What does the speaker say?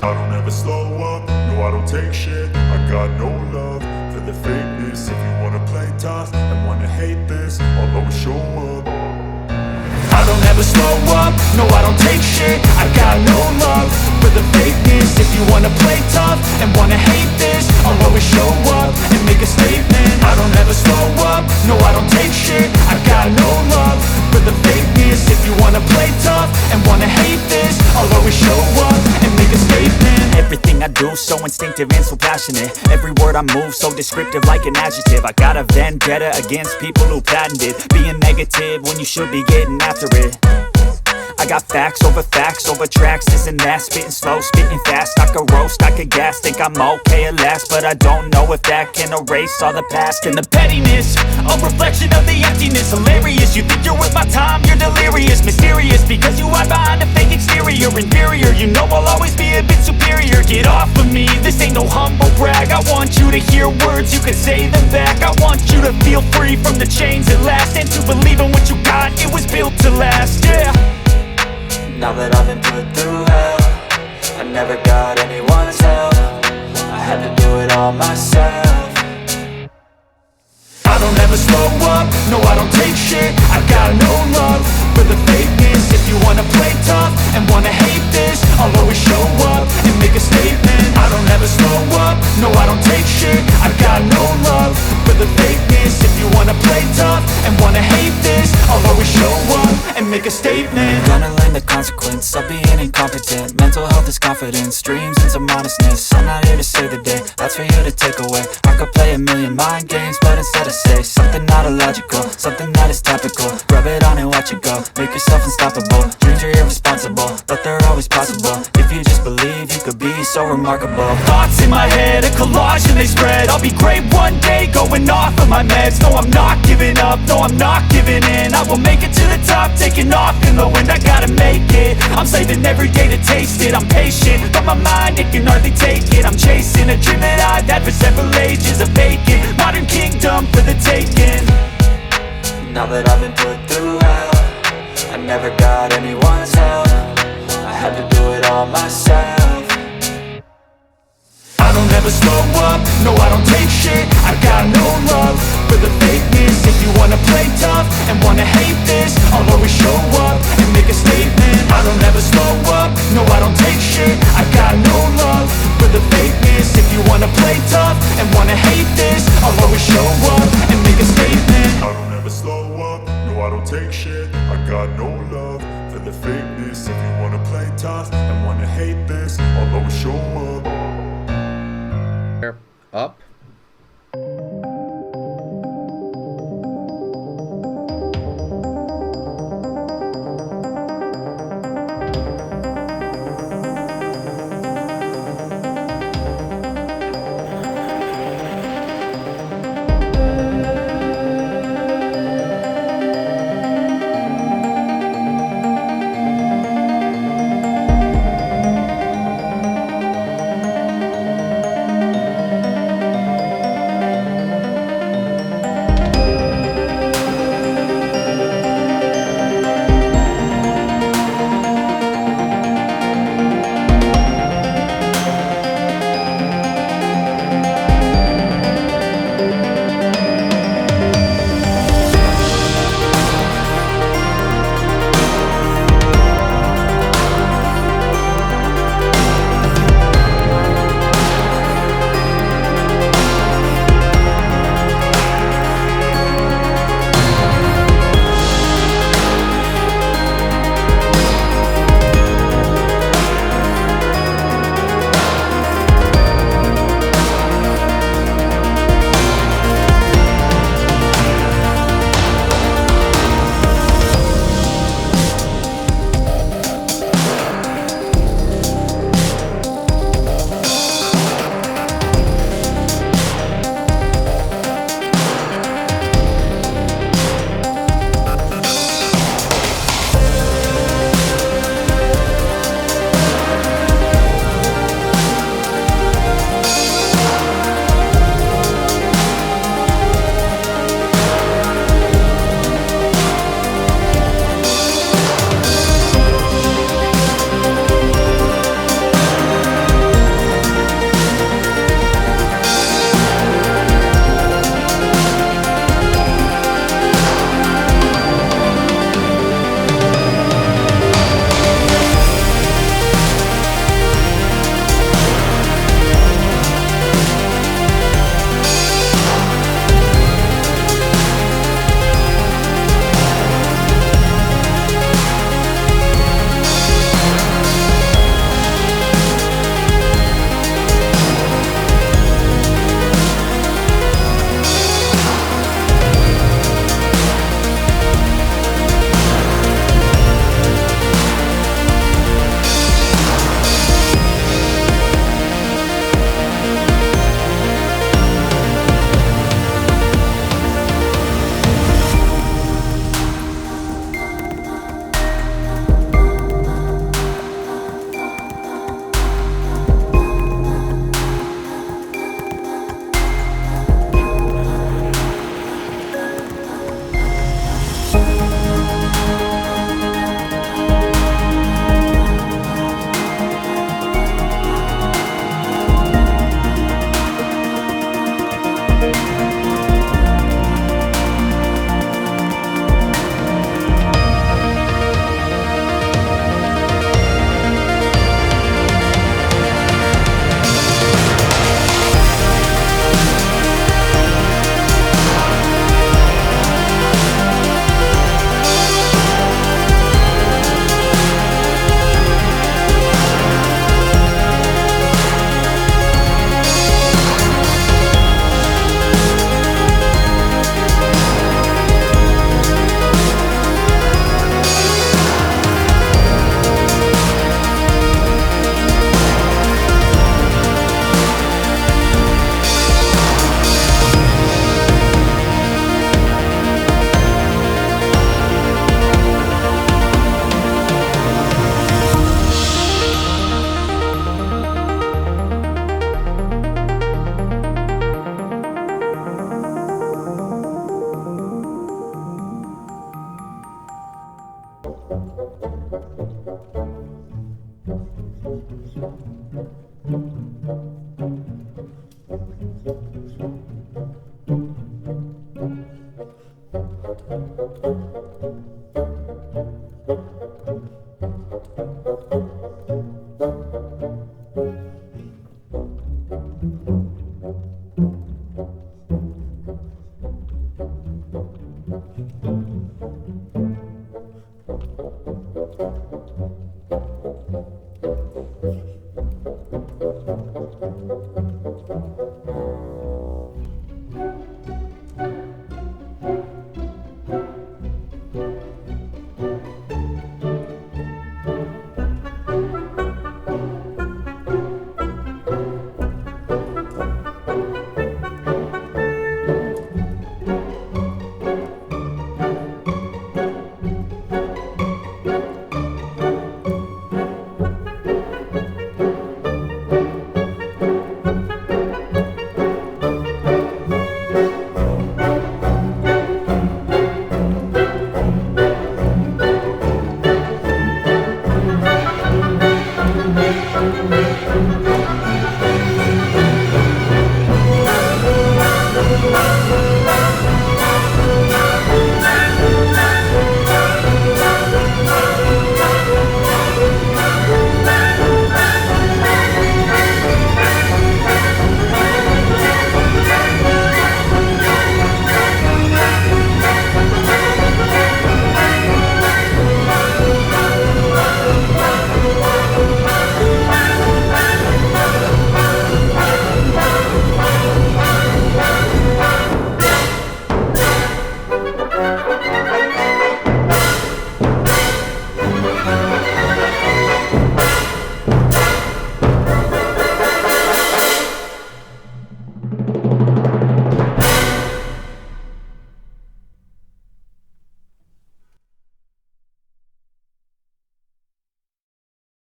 I don't ever slow up, no I don't take shit. I got no love for the fakeness. If you wanna play tough and wanna hate this, I'll always show up. I don't ever slow up, no I don't take shit. I got no love for the fakeness. If you wanna play tough and wanna hate this, I'll always show up and make a statement. I don't ever slow up, no I don't take shit. I got no love for the fakeness. If you wanna play tough and wanna hate this, I'll always show up and make a statement. Everything I do so instinctive and so passionate. Every word I move so descriptive like an adjective. I got a vendetta against people who patented being negative when you should be getting after it. I got facts over tracks, this and that. Spitting slow, spitting fast, I could roast, I could gas. Think I'm okay at last, but I don't know if that can erase all the past. And the pettiness, a reflection of the emptiness. Hilarious, you think you're worth my time, you're delirious. Mysterious, because you hide behind a fake exterior. Inferior, you know I'll always be a bit superior. Get off of me, this ain't no humble brag. I want you to hear words, you can say them back. I want you to feel free from the chains at last, and to believe in what you got, it was built to last, yeah. Now that I've been put through hell, I never got anyone's help. I had to do it all myself. I don't ever slow up, no I don't take shit. I got no love for the fakeness. If you wanna play tough and wanna hate this, I'll always show up and make a statement. I don't ever slow up, no I don't take shit. I got no love for the fakeness. If you wanna play tough and wanna hate this, I'll always show up and make a statement. Gonna learn the consequence of being incompetent. Mental health is confidence, dreams and some modestness. I'm not here to save the day, that's for you to take away. I could play a million mind games, but instead I say something not illogical, something that is topical. Rub it on and watch it go, make yourself unstoppable. Dreams are irresponsible, but they're always possible. If you just believe, you could be so remarkable. Thoughts in my head, a collage and they spread. I'll be great one day, going off of my meds. No, I'm not giving up, no, I'm not giving in. I will make it to the top, taking off in the wind. I gotta make it, I'm saving every day to taste it. I'm patient, but my mind, it can hardly take it. I'm chasing a dream that I've had for several ages. A vacant, modern kingdom for the taking. Now that I've been put through hell, I never got anyone's help. I had to do it all myself. I don't ever slow up, no I don't take shit. I got no love for the fakeness. If you wanna play tough and wanna hate this, I'll always show up and make a statement. I don't ever slow up, no I don't take shit. I got no love for the fakeness. If you wanna play tough and wanna hate this, I'll always show up and make a statement. I don't ever slow up, no I don't take shit. I got no love for the fakeness. If you wanna play tough and wanna hate this, I'll always show up. Up.